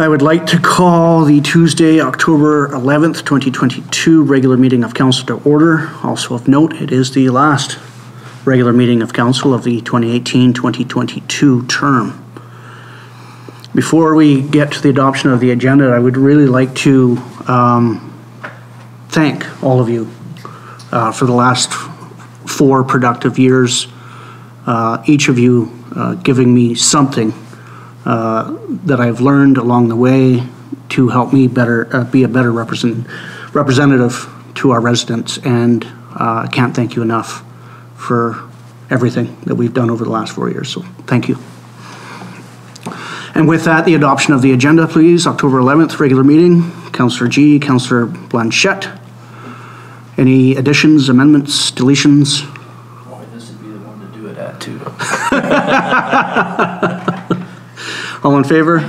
I would like to call the Tuesday, October 11th, 2022 regular meeting of council to order. Also of note, it is the last regular meeting of council of the 2018-2022 term. Before we get to the adoption of the agenda, I would really like to thank all of you for the last 4 productive years. Each of you giving me something that I've learned along the way to help me better be a better representative to our residents, and I can't thank you enough for everything that we've done over the last 4 years, so thank you. And with that, the adoption of the agenda, please. October 11th, regular meeting. Councillor G, Councillor Blanchette. Any additions, amendments, deletions? Boy, this would be the one to do it at too. All in favor?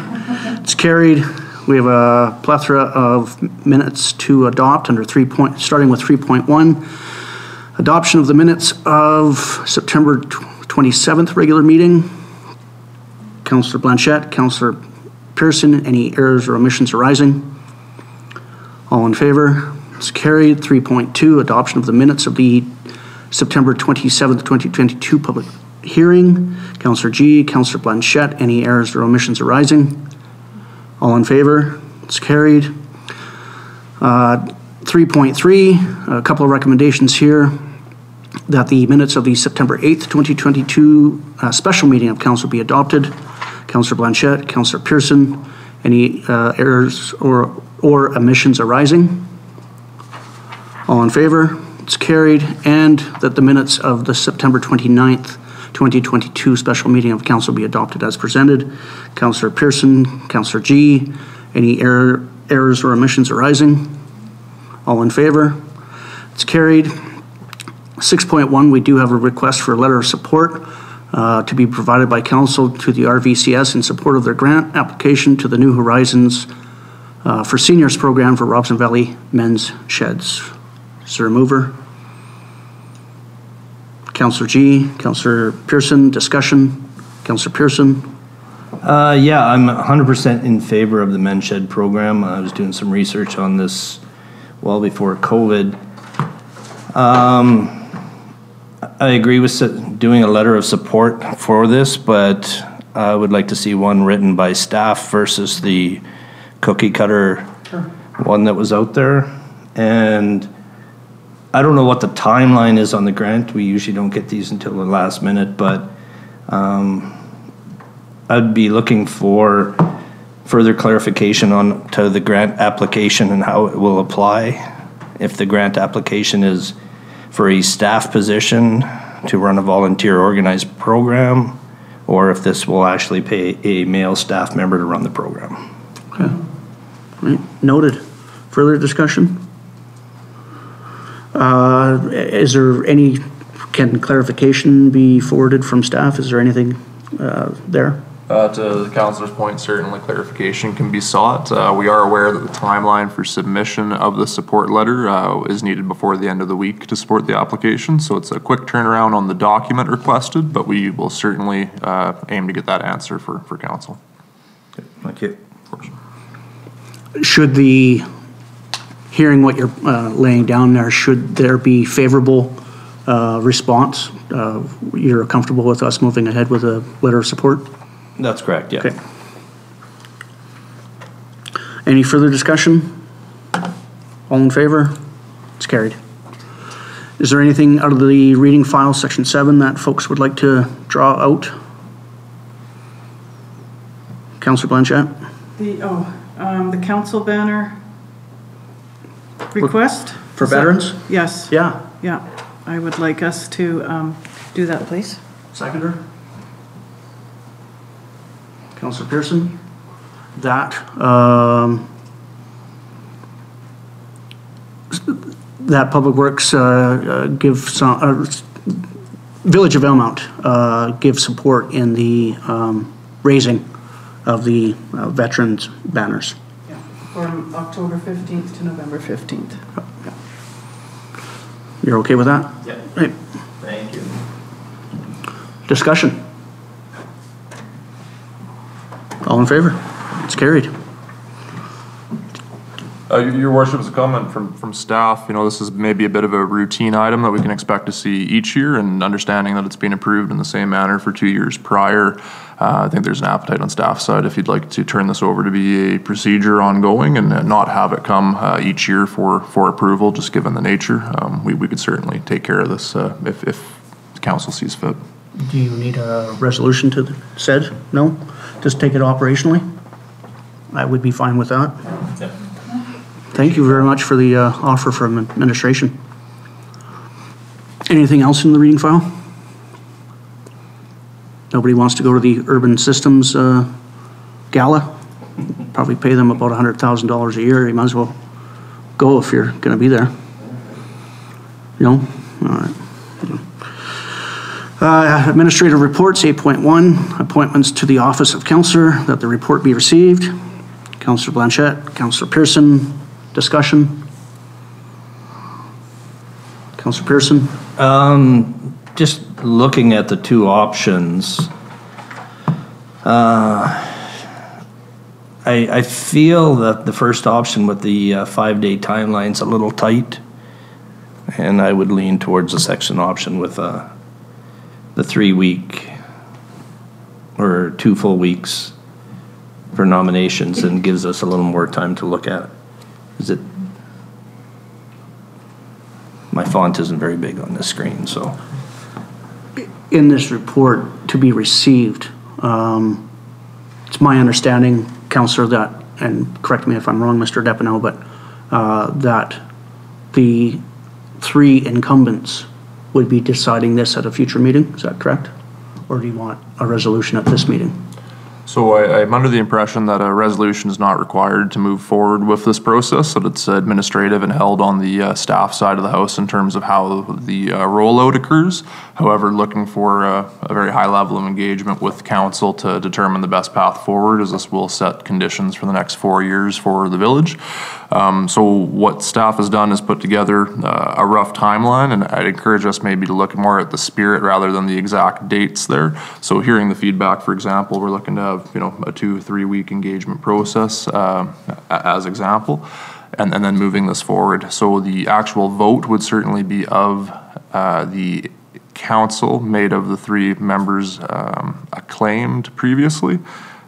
It's carried. We have a plethora of minutes to adopt under starting with 3.1. Adoption of the minutes of September 27th regular meeting. Councillor Blanchette, Councillor Pearson, any errors or omissions arising? All in favor? It's carried. 3.2, adoption of the minutes of the September 27th, 2022 public hearing. Councillor G, Councillor Blanchette, any errors or omissions arising? All in favor? It's carried. 3.3, a couple of recommendations here. That the minutes of the September 8th, 2022 special meeting of council be adopted. Councillor Blanchette, Councillor Pearson, any errors or omissions arising? All in favor? It's carried. And that the minutes of the September 29th, 2022 special meeting of council be adopted as presented. Councillor Pearson, Councillor G, any errors or omissions arising? All in favor? It's carried. 6.1, we do have a request for a letter of support to be provided by council to the RVCS in support of their grant application to the New Horizons for Seniors program for Robson Valley men's sheds. Is there a mover? Councillor G, Councillor Pearson, discussion. Councillor Pearson. Yeah, I'm 100% in favor of the men's shed program. I was doing some research on this well before COVID. I agree with doing a letter of support for this, but I would like to see one written by staff versus the cookie cutter one that was out there. And I don't know what the timeline is on the grant. We usually don't get these until the last minute, but I'd be looking for further clarification on to the grant application and how it will apply. If the grant application is for a staff position to run a volunteer organized program, or if this will actually pay a male staff member to run the program. Okay. Right. Noted. Further discussion? Is there any, can clarification be forwarded from staff? Is there anything there? To the councillor's point, certainly clarification can be sought. We are aware that the timeline for submission of the support letter is needed before the end of the week to support the application. So it's a quick turnaround on the document requested, but we will certainly aim to get that answer for council. Okay, thank you. Of course. Should the, hearing what you're laying down there, should there be favorable response? You're comfortable with us moving ahead with a letter of support? That's correct, yeah. Okay. Any further discussion? All in favor? It's carried. Is there anything out of the reading file, section 7, that folks would like to draw out? Councillor Blanchette? The council banner request? For veterans? Yes. Yeah. Yeah. I would like us to do that, please. Seconder? Councillor Pearson? That Public Works give some, Village of Valemount give support in the raising of the veterans banners. Yeah. From October 15th to November 15th. Yeah. You're okay with that? Yeah. Right. Thank you. Discussion? All in favor? It's carried. Your worship, is a comment from staff. You know, this is maybe a bit of a routine item that we can expect to see each year, and understanding that it's been approved in the same manner for 2 years prior. I think there's an appetite on staff side if you'd like to turn this over to be a procedure ongoing and not have it come each year for approval, just given the nature. We could certainly take care of this if the council sees fit. Do you need a resolution to the said? No? Just take it operationally? I would be fine with that. Yeah. Thank you very much for the offer from administration. Anything else in the reading file? Nobody wants to go to the Urban Systems Gala? Probably pay them about $100,000 a year. You might as well go if you're going to be there. No? All right. Administrative reports, 8.1, appointments to the office of councillor, that the report be received. Councillor Blanchette, Councillor Pearson, discussion. Councillor Pearson. Just looking at the two options, I feel that the first option with the 5-day timeline's a little tight, and I would lean towards the second option with the 3-week or 2 full weeks for nominations, and gives us a little more time to look at it. Is it? My font isn't very big on this screen, so. In this report to be received, it's my understanding, Councillor, that, and correct me if I'm wrong, Mr. Depenau, but that the 3 incumbents would be deciding this at a future meeting. Is that correct? Or do you want a resolution at this meeting? So I'm under the impression that a resolution is not required to move forward with this process, that it's administrative and held on the staff side of the house in terms of how the rollout occurs. However, looking for a very high level of engagement with council to determine the best path forward, as this will set conditions for the next 4 years for the village. So what staff has done is put together a rough timeline, and I'd encourage us maybe to look more at the spirit rather than the exact dates there. So hearing the feedback, for example, we're looking to have, you know, a 2-3 week engagement process as example, and then moving this forward. So the actual vote would certainly be of the council made of the 3 members acclaimed previously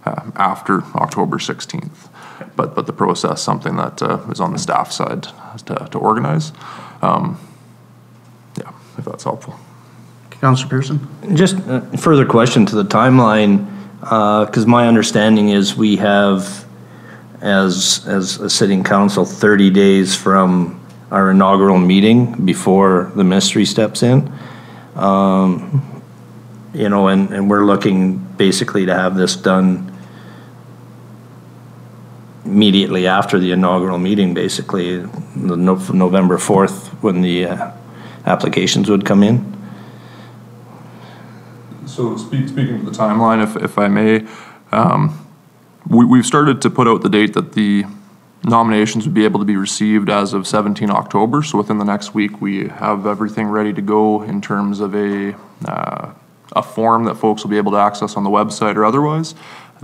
after October 16th. But the process, something that is on the staff side to organize. Yeah, if that's helpful. Councillor Pearson? Just a further question to the timeline, because my understanding is we have, as a sitting council, 30 days from our inaugural meeting before the ministry steps in. You know, and we're looking basically to have this done immediately after the inaugural meeting, basically November 4th, when the applications would come in. So speaking to the timeline, if I may, we've started to put out the date that the nominations would be able to be received as of 17 October. So within the next week, we have everything ready to go in terms of a form that folks will be able to access on the website or otherwise.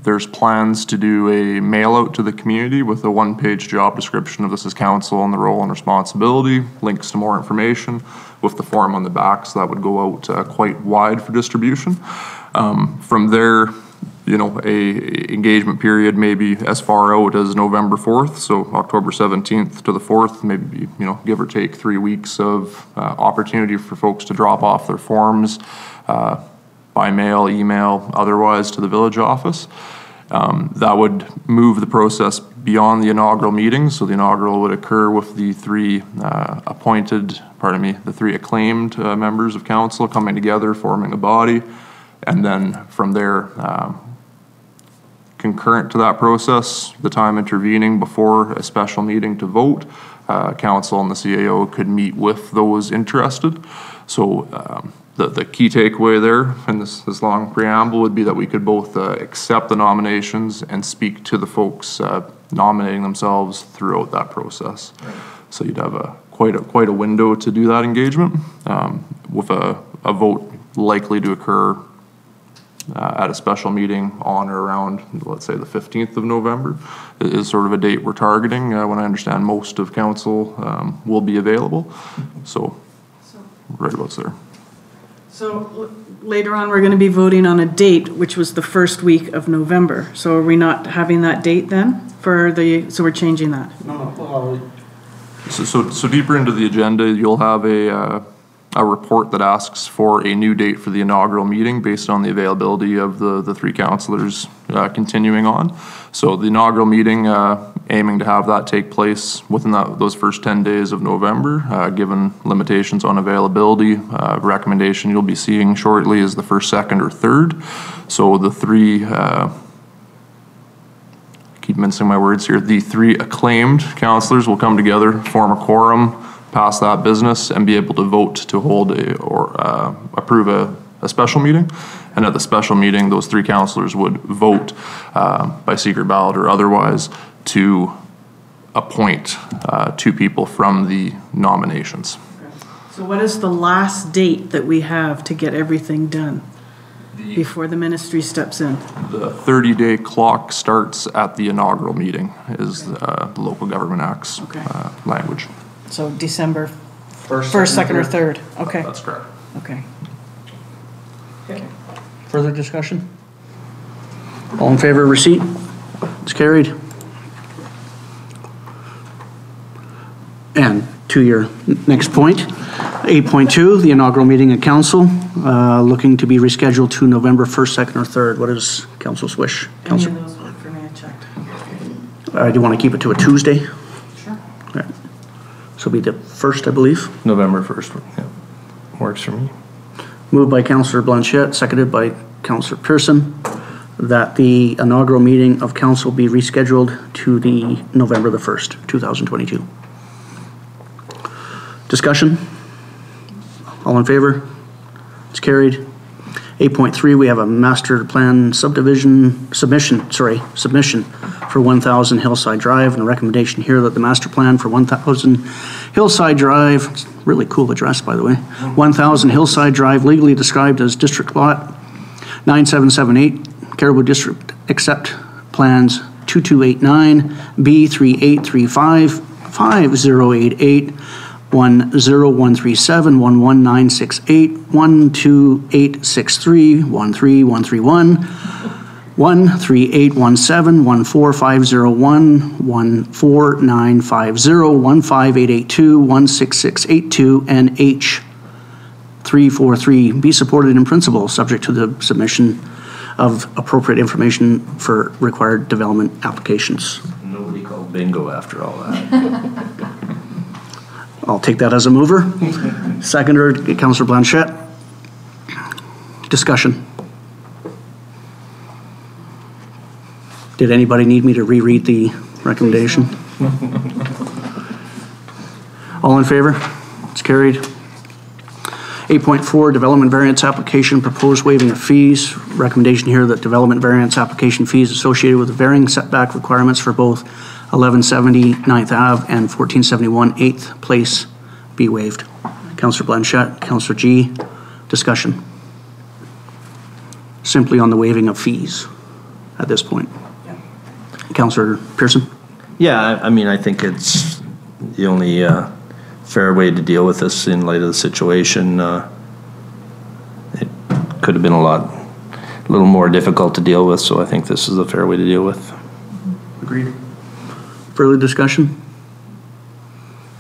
There's plans to do a mail out to the community with a 1-page job description of this as council and the role and responsibility, links to more information with the form on the back, so that would go out quite wide for distribution. From there, you know, a engagement period maybe as far out as November 4th, so October 17th to the 4th, maybe, you know, give or take 3 weeks of opportunity for folks to drop off their forms by mail, email, otherwise to the village office. That would move the process beyond the inaugural meeting. So the inaugural would occur with the 3 the 3 acclaimed members of council coming together, forming a body. And then from there, concurrent to that process, the time intervening before a special meeting to vote, council and the CAO could meet with those interested. So the key takeaway there in this long preamble would be that we could both accept the nominations and speak to the folks nominating themselves throughout that process. Right. So you'd have quite a window to do that engagement with a vote likely to occur at a special meeting on or around, let's say, the 15th of November is sort of a date we're targeting, when I understand most of council will be available. So right about there. So later on, we're going to be voting on a date, which was the first week of November. So are we not having that date then for the, so we're changing that? So deeper into the agenda, you'll have a report that asks for a new date for the inaugural meeting based on the availability of the three councillors continuing on. So the inaugural meeting, aiming to have that take place within those first 10 days of November, given limitations on availability. Recommendation you'll be seeing shortly is the first, second, or third. So the three, keep mincing my words here, the three acclaimed councillors will come together, form a quorum, pass that business, and be able to vote to hold approve a special meeting. And at the special meeting, those three councillors would vote by secret ballot or otherwise to appoint two people from the nominations. So what is the last date that we have to get everything done before the ministry steps in? The 30-day clock starts at the inaugural meeting is the Local Government Act's language. So December 1st, 2nd, or 3rd. Okay. That's correct. Okay. Further discussion? All in favor of receipt? It's carried. And to your next point, 8.2, the inaugural meeting of council, looking to be rescheduled to November 1st, 2nd, or 3rd. What is council's wish? Any of those work for me, I checked. Do you want to keep it to a Tuesday? Sure. Right. So it'll be the 1st, I believe. November 1st, yeah, works for me. Moved by Councillor Blanchette, seconded by Councillor Pearson, that the inaugural meeting of council be rescheduled to the November the 1st, 2022. Discussion? All in favor? It's carried. 8.3, we have a master plan submission for 1000 Hillside Drive, and a recommendation here that the master plan for 1000 Hillside Drive, it's a really cool address, by the way, 1000 Hillside Drive, legally described as District Lot 9778, Caribou District, accept plans 2289, B3835, 5088, 10137, 11968, 12863, 13131, 13817, 14501, 14950, 15882, 16682, and H343 be supported in principle, subject to the submission of appropriate information for required development applications. Nobody called bingo after all that. I'll take that as a mover. Seconder, Councillor Blanchette. Discussion. Did anybody need me to reread the recommendation? All in favor? It's carried. 8.4, development variance application, proposed waiving of fees. Recommendation here that development variance application fees associated with the varying setback requirements for both 1170 9th Ave and 1471 8th Place be waived. Councillor Blanchette, Councillor G, discussion. Simply on the waiving of fees at this point. Yeah. Councillor Pearson? Yeah, I mean, I think it's the only fair way to deal with this in light of the situation. It could have been a little more difficult to deal with, so I think this is a fair way to deal with. Agreed. Further discussion?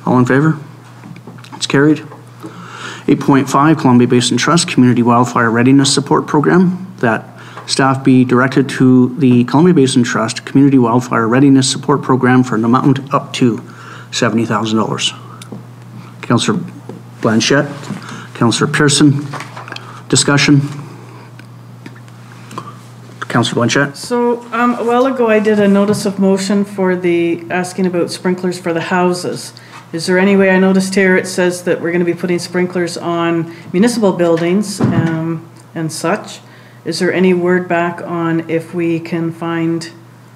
All in favor? It's carried. 8.5, Columbia Basin Trust Community Wildfire Readiness Support Program, that staff be directed to the Columbia Basin Trust Community Wildfire Readiness Support Program for an amount up to $70,000. Councillor Blanchette, Councillor Pearson, discussion. Councillor Blanchette. So a while ago, I did a notice of motion for the asking about sprinklers for the houses. Is there any way, I noticed here it says that we're going to be putting sprinklers on municipal buildings and such. Is there any word back on if we can find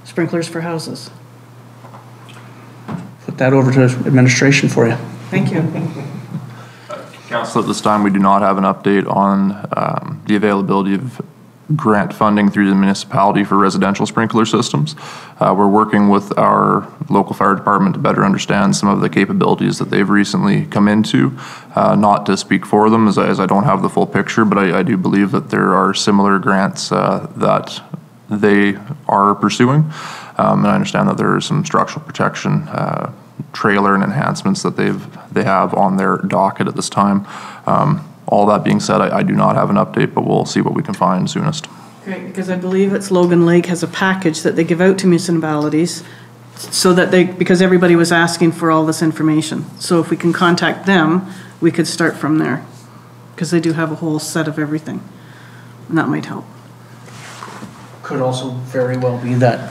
sprinklers for houses? Put that over to administration for you. Thank you. Council, at this time, we do not have an update on the availability of grant funding through the municipality for residential sprinkler systems. We're working with our local fire department to better understand some of the capabilities that they've recently come into. Not to speak for them as I don't have the full picture, but I do believe that there are similar grants that they are pursuing. And I understand that there are some structural protection trailer and enhancements that they have on their docket at this time. All that being said, I do not have an update, but we'll see what we can find soonest. Okay, because I believe it's Logan Lake has a package that they give out to municipalities so that because everybody was asking for all this information. So if we can contact them, we could start from there because they do have a whole set of everything, and that might help. Could also very well be that,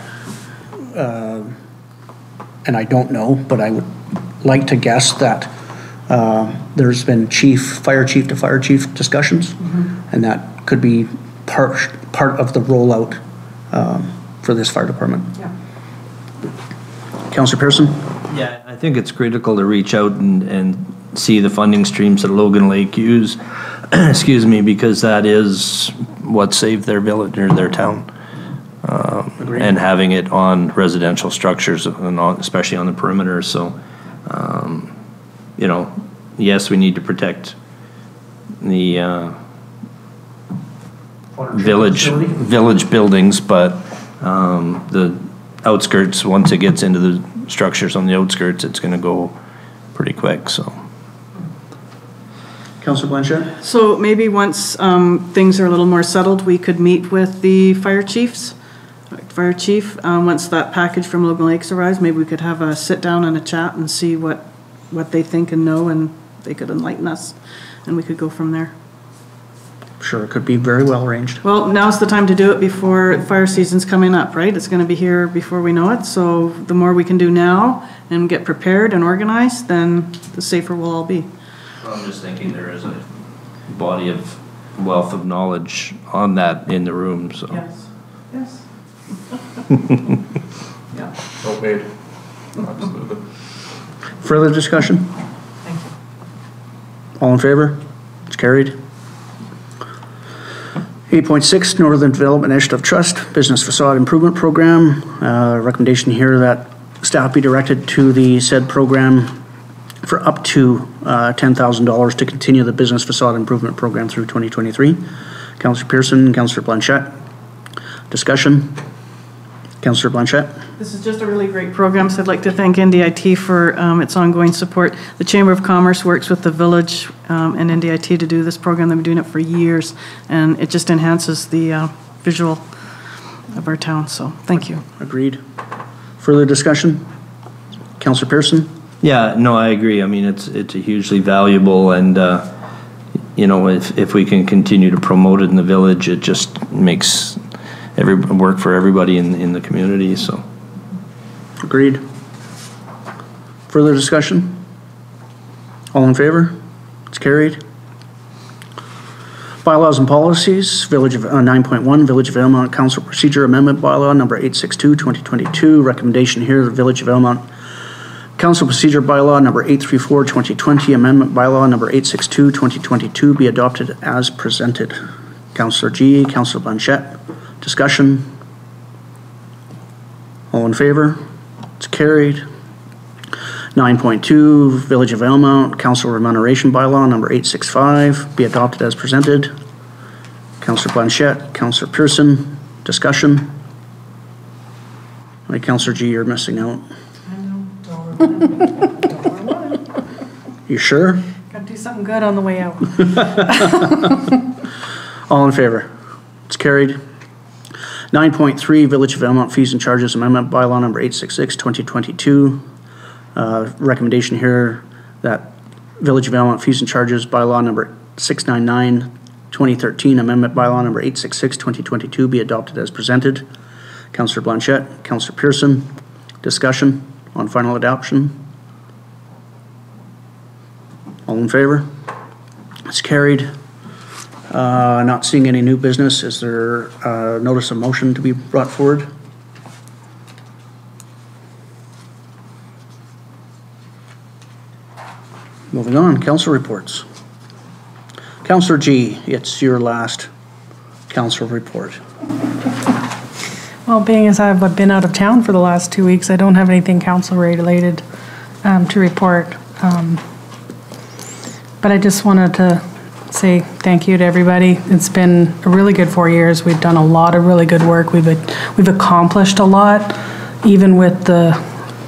and I don't know, but I would like to guess that there's been fire chief to fire chief discussions, and that could be part of the rollout for this fire department. Yeah. Councillor Pearson? Yeah, I think it's critical to reach out and see the funding streams that Logan Lake use, excuse me, because that is what saved their village or their town. And having it on residential structures, and especially on the perimeter. So, you know, yes, we need to protect the village buildings, but the outskirts, once it gets into the structures on the outskirts, it's going to go pretty quick. So. Councillor Blanchette? So maybe once things are a little more settled, we could meet with the fire chiefs. Fire chief, once that package from Logan Lakes arrives, maybe we could have a sit down and a chat and see what they think and know, and they could enlighten us, and we could go from there. Sure, it could be very well arranged. Well, now's the time to do it before fire season's coming up, right? It's going to be here before we know it, so the more we can do now and get prepared and organized, then the safer we'll all be. I'm just thinking there is a body of wealth of knowledge on that in the room, so. Yes, yes. Yeah. Well paid. Absolutely. Further discussion? Thank you. All in favor? It's carried. 8.6, Northern Development Initiative Trust, Business Facade Improvement Program. Recommendation here that staff be directed to the said program for up to $10,000 to continue the Business Facade Improvement Program through 2023. Councillor Pearson, Councillor Blanchette. Discussion. Councillor Blanchette. This is just a really great program, so I'd like to thank NDIT for its ongoing support. The Chamber of Commerce works with the village and NDIT to do this program. They've been doing it for years, and it just enhances the visual of our town, so thank you. Agreed. Further discussion? Councillor Pearson? Yeah, no, I agree. I mean, it's a hugely valuable, and you know, if we can continue to promote it in the village, it just makes work for everybody in the community. So, agreed. Further discussion? All in favor? It's carried. Bylaws and policies. Village of 9.1 Village of Valemount Council Procedure Amendment Bylaw number 862/2022. Recommendation here: the Village of Valemount Council Procedure Bylaw number 834/2020, Amendment Bylaw number 862/2022 be adopted as presented. Councillor G, Councillor Blanchette. Discussion. All in favor? It's carried. 9.2 Village of Valemount Council Remuneration Bylaw number 865 be adopted as presented. Councillor Blanchette, Councillor Pearson. Discussion. Right, Councillor G, you're missing out. You sure? Gotta do something good on the way out. All in favor? It's carried. 9.3 Village of Valemount Fees and Charges Amendment Bylaw number 866/2022. Recommendation here that Village of Valemount Fees and Charges Bylaw number 699/2013, Amendment Bylaw number 866/2022 be adopted as presented. Councillor Blanchette, Councillor Pearson. Discussion on final adoption. All in favor? It's carried. Not seeing any new business. Is there a notice of motion to be brought forward? Moving on, council reports. Councillor G, it's your last council report. Well, being as I've been out of town for the last 2 weeks, I don't have anything council related to report. But I just wanted to say thank you to everybody. It's been a really good 4 years. We've done a lot of really good work. We've accomplished a lot, even with the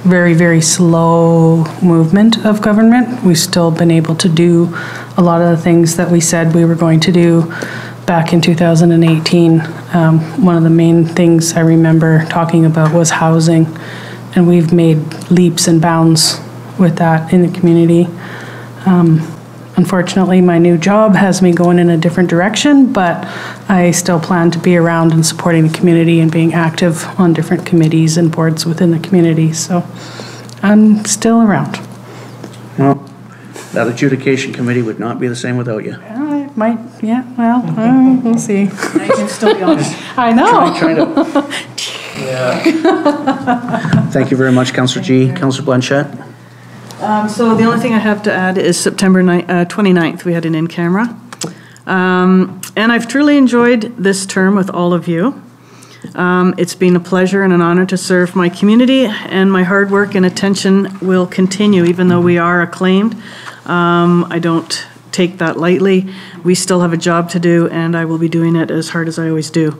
very, very slow movement of government. We've still been able to do a lot of the things that we said we were going to do back in 2018. One of the main things I remember talking about was housing, and we've made leaps and bounds with that in the community. Unfortunately, my new job has me going in a different direction, but I still plan to be around and supporting the community and being active on different committees and boards within the community. So I'm still around. Well, that adjudication committee would not be the same without you. It might, yeah, well, we'll see. I can still be honest. I know. Try to. Thank you very much, Councillor G. Councillor Blanchette. So the only thing I have to add is September 29th, we had an in-camera. And I've truly enjoyed this term with all of you. It's been a pleasure and an honor to serve my community, and my hard work and attention will continue, even though we are acclaimed. I don't take that lightly. We still have a job to do, and I will be doing it as hard as I always do.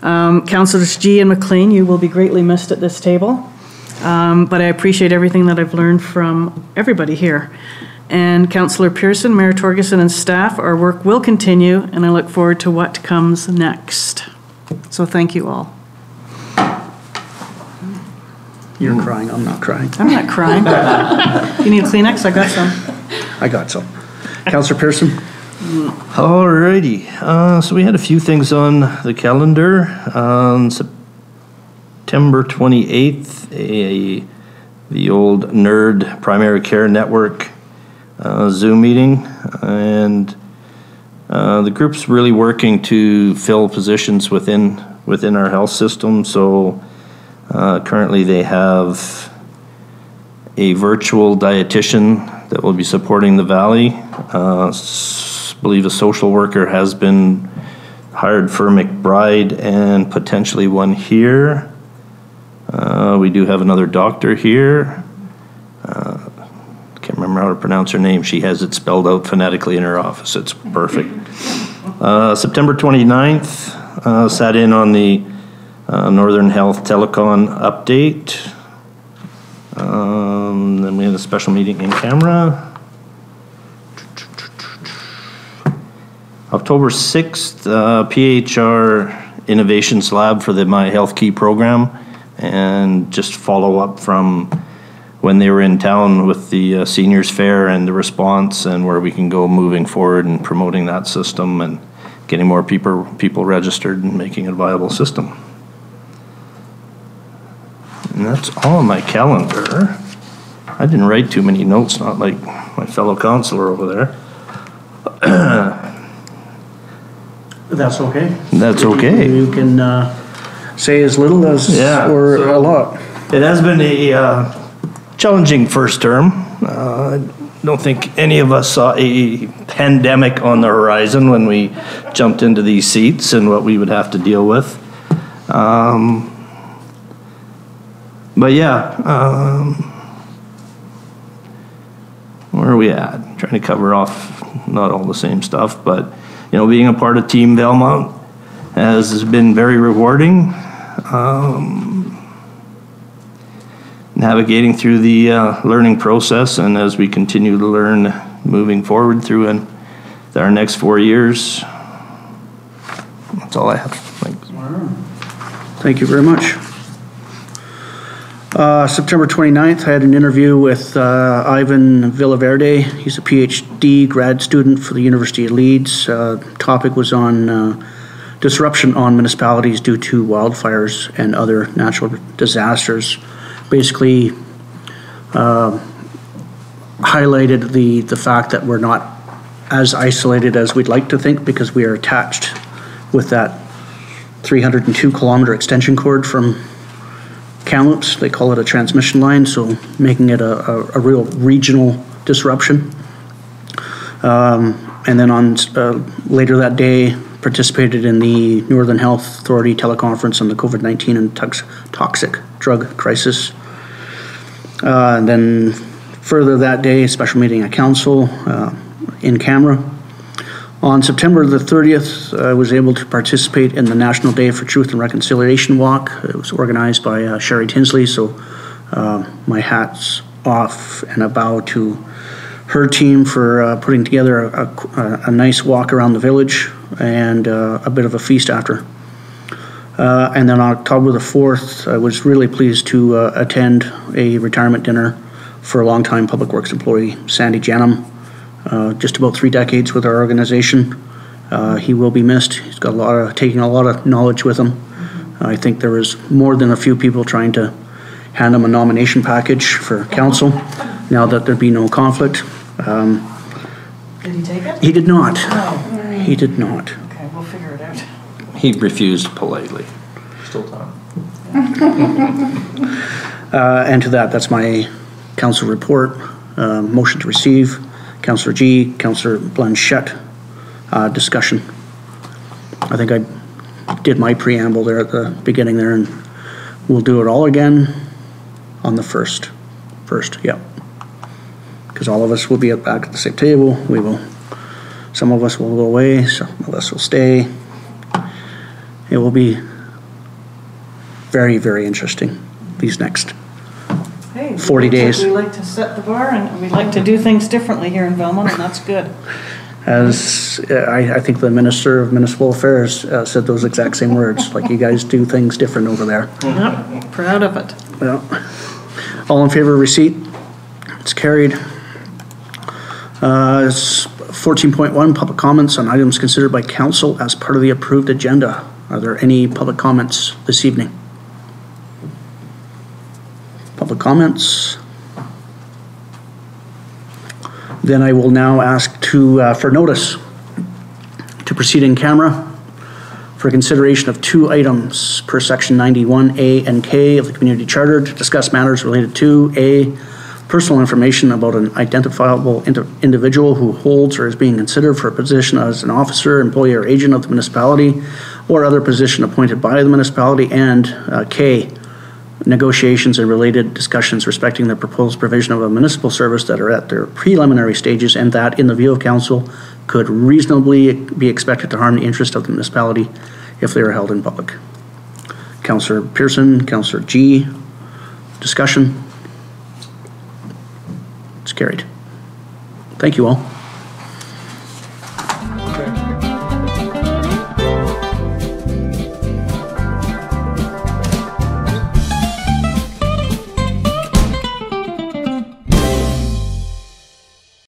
Councillors G and MacLean, you will be greatly missed at this table. But I appreciate everything that I've learned from everybody here. And Councillor Pearson, Mayor Torgerson, and staff, our work will continue, and I look forward to what comes next. So thank you all. You're crying, I'm not crying. I'm not crying. You need a Kleenex? I got some. I got some. Councillor Pearson? Alrighty, so we had a few things on the calendar. On September 28th, the old NERD Primary Care Network Zoom meeting, and the group's really working to fill positions within our health system. So currently they have a virtual dietitian that will be supporting the Valley. I believe a social worker has been hired for McBride and potentially one here. We do have another doctor here. Can't remember how to pronounce her name. She has it spelled out phonetically in her office. It's perfect. September 29th, sat in on the Northern Health Telecom update. Then we had a special meeting in camera. October 6th, PHR Innovations Lab for the My Health Key program, and just follow up from when they were in town with the seniors fair and the response, and where we can go moving forward and promoting that system and getting more people registered and making it a viable system. And that's all on my calendar. I didn't write too many notes, not like my fellow councillor over there. That's okay. That's okay. You can say as little as or a lot. It has been a challenging first term. I don't think any of us saw a pandemic on the horizon when we jumped into these seats and what we would have to deal with. But yeah, where are we at? Trying to cover off not all the same stuff, but you know, being a part of Team Valemount has been very rewarding. Navigating through the learning process, and as we continue to learn moving forward through our next 4 years. That's all I have. Thanks. Thank you very much. September 29th, I had an interview with Ivan Villaverde. He's a PhD grad student for the University of Leeds. Topic was on disruption on municipalities due to wildfires and other natural disasters. Basically highlighted the fact that we're not as isolated as we'd like to think, because we are attached with that 302-kilometer extension cord from Kamloops. They call it a transmission line, so making it a real regional disruption. And then on later that day, participated in the Northern Health Authority teleconference on the COVID-19 and toxic drug crisis. And then further that day, special meeting at council in camera. On September the 30th, I was able to participate in the National Day for Truth and Reconciliation Walk. It was organized by Sheri Tinsley, so my hat's off and a bow to her team for putting together a nice walk around the village and a bit of a feast after. And then on October the 4th, I was really pleased to attend a retirement dinner for a longtime Public Works employee, Sandy Janum, just about 3 decades with our organization. He will be missed. He's got taking a lot of knowledge with him. I think there was more than a few people trying to hand him a nomination package for council now that there'd be no conflict. Did he take it? He did not. No. He did not. Okay, we'll figure it out. He refused politely. Still time. And to that's my council report. Motion to receive. Councillor G, Councillor Blanchette, discussion. I think I did my preamble there at the beginning there, and we'll do it all again on the first, yep. Because all of us will be back at the same table. Some of us will go away, some of us will stay. It will be very, very interesting these next Hey, 40 days. We like to set the bar and we like to do things differently here in Valemount, and that's good. As I think the Minister of Municipal Affairs said those exact same words, like you guys do things different over there. Yep, proud of it. Yeah. All in favor of receipt? It's carried. It's 14.1, public comments on items considered by council as part of the approved agenda. Are there any public comments this evening? Public comments? Then I will now ask for notice to proceed in camera for consideration of 2 items per section 91A and K of the Community Charter to discuss matters related to A, personal information about an identifiable individual who holds or is being considered for a position as an officer, employee, or agent of the municipality or other position appointed by the municipality, and K, negotiations and related discussions respecting the proposed provision of a municipal service that are at their preliminary stages and that, in the view of council, could reasonably be expected to harm the interest of the municipality if they are held in public. Councillor Pearson, Councillor G, discussion. It's carried. Thank you all.